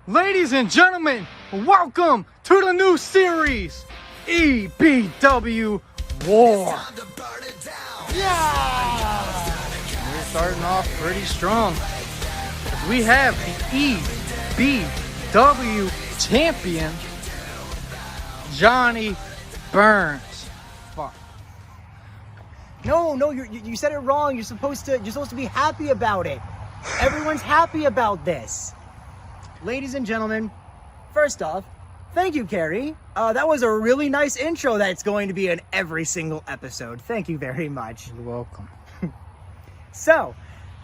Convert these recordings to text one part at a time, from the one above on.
Ladies and gentlemen, welcome to the new series, EBW WAR. Yeah! We're starting off pretty strong. We have the EBW champion, Johnny Burns. Fuck. No, you said it wrong. You're supposed to be happy about it. Everyone's happy about this. Ladies and gentlemen, first off, thank you, Carrie. That was a really nice intro that's going to be in every single episode. Thank you very much. You're welcome. So,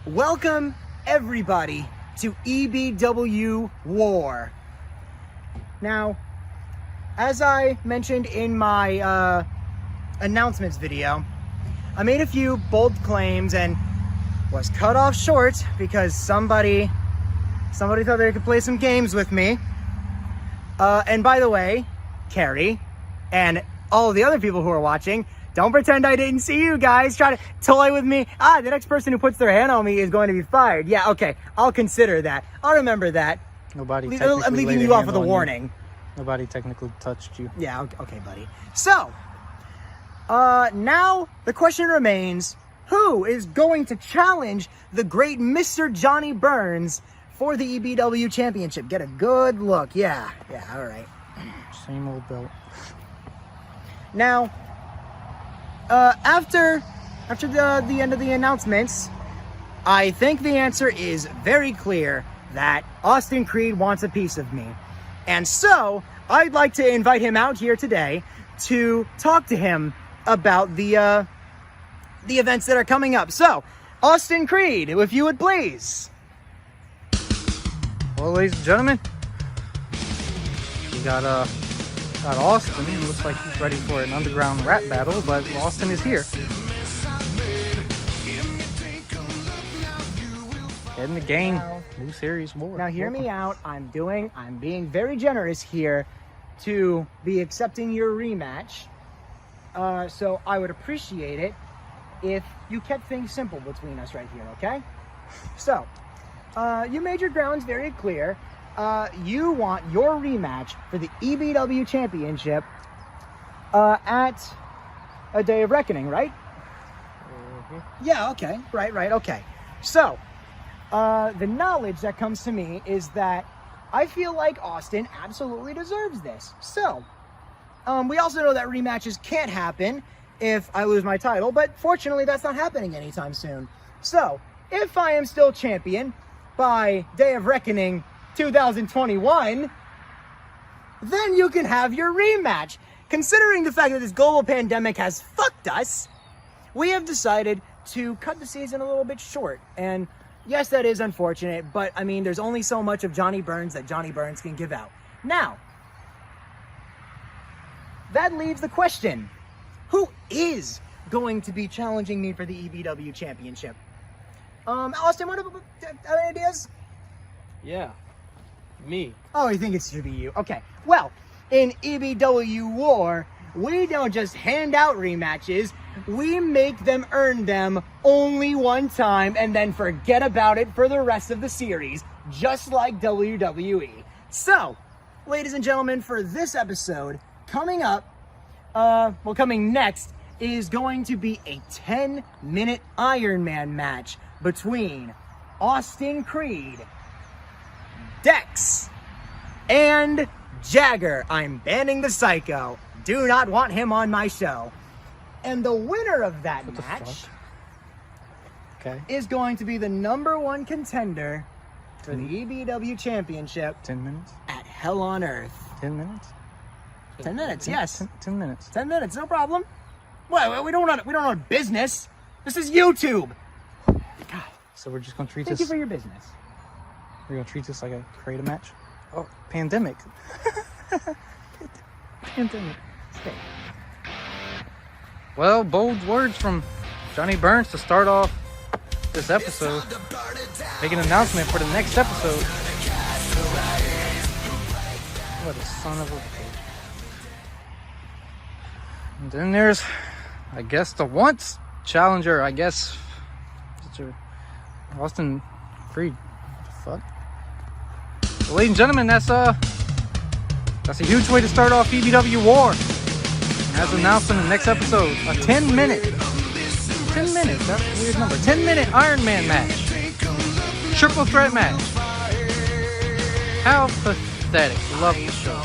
welcome everybody to EBW WAR. Now, as I mentioned in my announcements video, I made a few bold claims and was cut off short because somebody thought they could play some games with me. And by the way, Carrie and all the other people who are watching, don't pretend I didn't see you guys try to toy with me. The next person who puts their hand on me is going to be fired. Yeah, okay, I'll consider that. I'll remember that. I'm leaving you off with a warning. Nobody technically touched you. Yeah, okay, buddy. So, now the question remains, who is going to challenge the great Mr. Johnny Burns for the EBW championship? Get a good look. Yeah, all right. Same old belt. Now, after the end of the announcements, I think the answer is very clear that Austin Creed wants a piece of me. And so, I'd like to invite him out here today to talk to him about the events that are coming up. So, Austin Creed, if you would please. Well, ladies and gentlemen, we got Austin. It looks like he's ready for an underground rap battle, but Austin is here. Heading the game, new series war. Now hear me out. I'm being very generous here to be accepting your rematch. So I would appreciate it if you kept things simple between us right here, okay? So, you made your grounds very clear. You want your rematch for the EBW championship at a Day of Reckoning, right? Mm-hmm. Yeah, okay. Right, okay. So, the knowledge that comes to me is that I feel like Austin absolutely deserves this. So, we also know that rematches can't happen if I lose my title, but fortunately that's not happening anytime soon. So, if I am still champion by Day of Reckoning 2021, then you can have your rematch. Considering the fact that this global pandemic has fucked us, we have decided to cut the season a little bit short. And yes, that is unfortunate, but I mean, there's only so much of Johnny Burns that Johnny Burns can give out. Now, that leaves the question, who is going to be challenging me for the EBW championship? Austin, what about any ideas? Yeah, me. Oh, you think it should be you? Okay. Well, in EBW WAR, we don't just hand out rematches, we make them earn them only one time and then forget about it for the rest of the series, just like WWE. So, ladies and gentlemen, for this episode, coming next is going to be a 10-minute Iron Man match between Austin Creed, Dex, and Jagger. I'm banning the Psycho. Do not want him on my show. And the winner of that match is going to be the #1 contender for the EBW championship. 10 minutes? At Hell on Earth. 10 minutes? 10 minutes, yes. 10 minutes. 10 minutes, no problem. Well, we don't want business. This is YouTube. God. So we're just gonna treat Thank this. you for your business. We're gonna treat this like a creative match. Oh, pandemic. Pandemic. Stay. Well, bold words from Johnny Burns to start off this episode. Make an announcement for the next episode. What a son of a bitch. And then there's, I guess, the once challenger, I guess, Austin Creed. Fuck. Ladies and gentlemen, that's a huge way to start off EBW WAR. As announced in the next episode, a 10-minute, that's a weird number, 10-minute Iron Man match. Triple threat match. How pathetic. Love the show.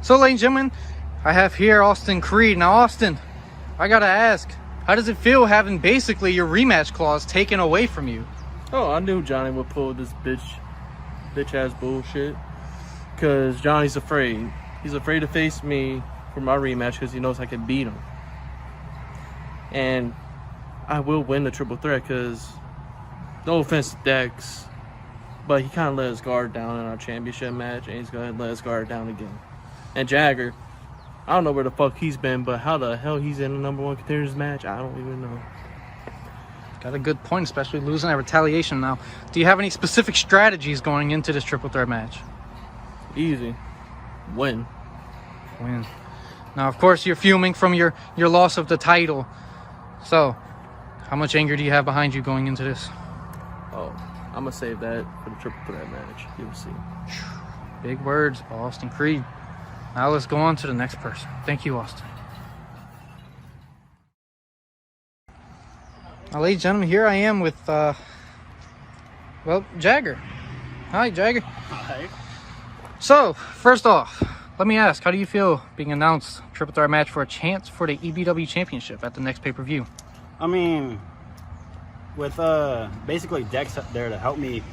So, ladies and gentlemen, I have here Austin Creed. Now, Austin, I gotta ask, how does it feel having basically your rematch clause taken away from you? Oh, I knew Johnny would pull this bitch ass bullshit. Cause Johnny's afraid. He's afraid to face me for my rematch because he knows I can beat him. And I will win the triple threat because, no offense to Dex, but he kind of let his guard down in our championship match, and he's going to let his guard down again. And Jagger, I don't know where the fuck he's been, but how the hell he's in the #1 contenders match, I don't even know. Got a good point, especially losing that retaliation now. Do you have any specific strategies going into this triple threat match? Easy. Win. Now, of course, you're fuming from your loss of the title. So, how much anger do you have behind you going into this? Oh, I'm going to save that for the triple threat match. You'll see. Big words, Austin Creed. Now let's go on to the next person. Thank you, Austin. Now, ladies and gentlemen, here I am with, Jagger. Hi, Jagger. Hi. So, first off, let me ask, how do you feel being announced triple threat match for a chance for the EBW championship at the next pay-per-view? I mean, with basically Dex there to help me,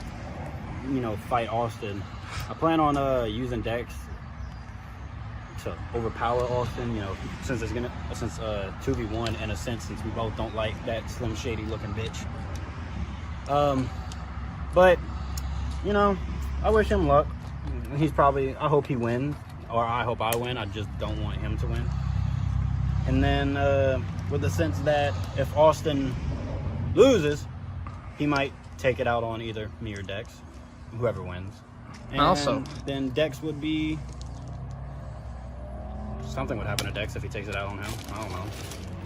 fight Austin, I plan on using Dex to overpower Austin, since 2v1 in a sense, since we both don't like that Slim Shady looking bitch. But I wish him luck. I hope he wins, or I hope I win. I just don't want him to win. And then with the sense that if Austin loses, he might take it out on either me or Dex, whoever wins. And also, then Dex would be... Something would happen to Dex if he takes it out on him. I don't know.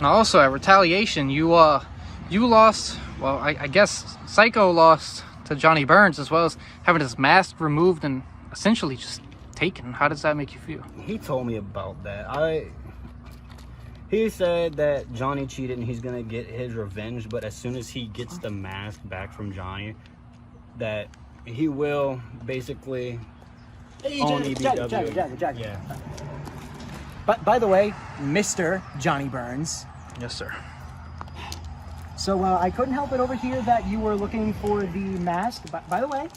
Now also, at retaliation, you lost, well, I guess Psycho lost to Johnny Burns, as well as having his mask removed and essentially just taken. How does that make you feel? He told me about that. He said that Johnny cheated and he's gonna get his revenge, but as soon as he gets the mask back from Johnny, that he will basically own EBW. Jagger. Yeah. But by the way, Mr. Johnny Burns. Yes, sir. So I couldn't help but overhear that you were looking for the mask. By the way,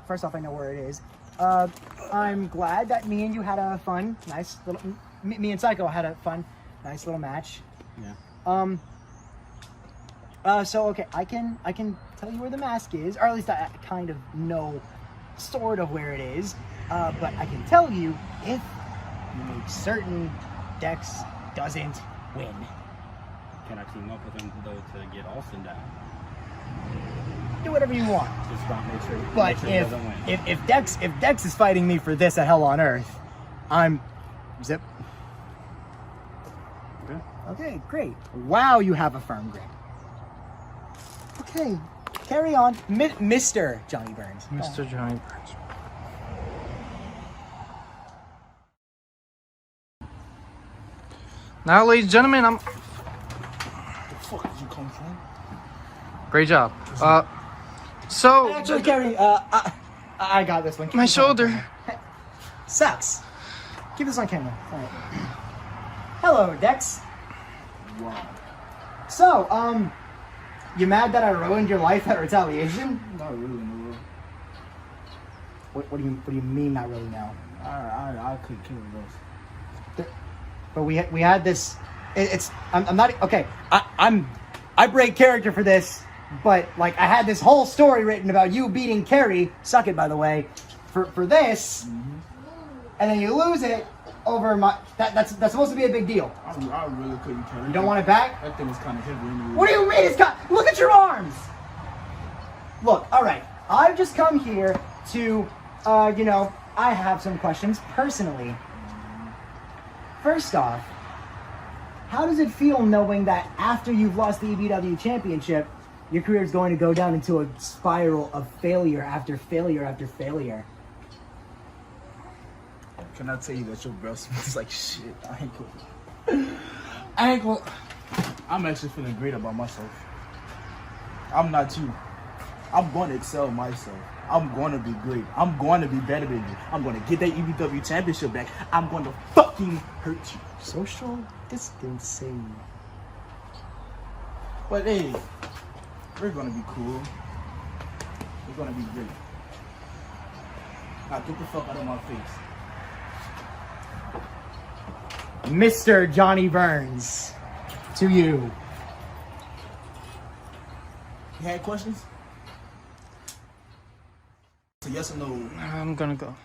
first off, I know where it is. I'm glad that me and you had a fun, nice little. Me and Psycho had a fun, nice little match. Yeah. So okay, I can tell you where the mask is, or at least I kind of know, sort of where it is. But I can tell you if you make certain Dex doesn't win. Can I team up with him though to get Austin down? Do whatever you want. Just don't make sure. But make sure he doesn't win. if Dex is fighting me for this at Hell on Earth, I'm zip. Okay, great. Wow, you have a firm grip. Okay, carry on, Mr. Johnny Burns. Mr. Johnny Burns. Now, ladies and gentlemen, Where the fuck did you come from? great job. So Actually, carry. I got this one. Keep my this on shoulder. camera. Sucks. Keep this on camera. All right. Hello, Dex. Wow. So, you mad that I ruined your life at retaliation? Not really, no. What do you mean? Not really now. I couldn't kill those. But we had this. I'm not okay. I break character for this, but like I had this whole story written about you beating Carrie. Suck it, by the way, for this, and then you lose it over my. That's supposed to be a big deal. I really couldn't kill it. You don't want it back? That thing is kind of heavy anyway. What do you mean? Look at your arms. Look, all right. I've just come here to, I have some questions personally. First off, How does it feel knowing that after you've lost the EBW championship, your career is going to go down into a spiral of failure after failure after failure? Can I tell you that your breath smells like shit? I ain't gonna. I'm actually feeling great about myself. I'm not you. I'm going to excel myself. I'm going to be great. I'm going to be better than you. I'm going to get that EBW championship back. I'm going to fucking hurt you. Social distancing. But hey, we're going to be cool. We're going to be great. Now get the fuck out of my face. Mr. Johnny Burns, to you. You had questions? So yes or no? I'm gonna go.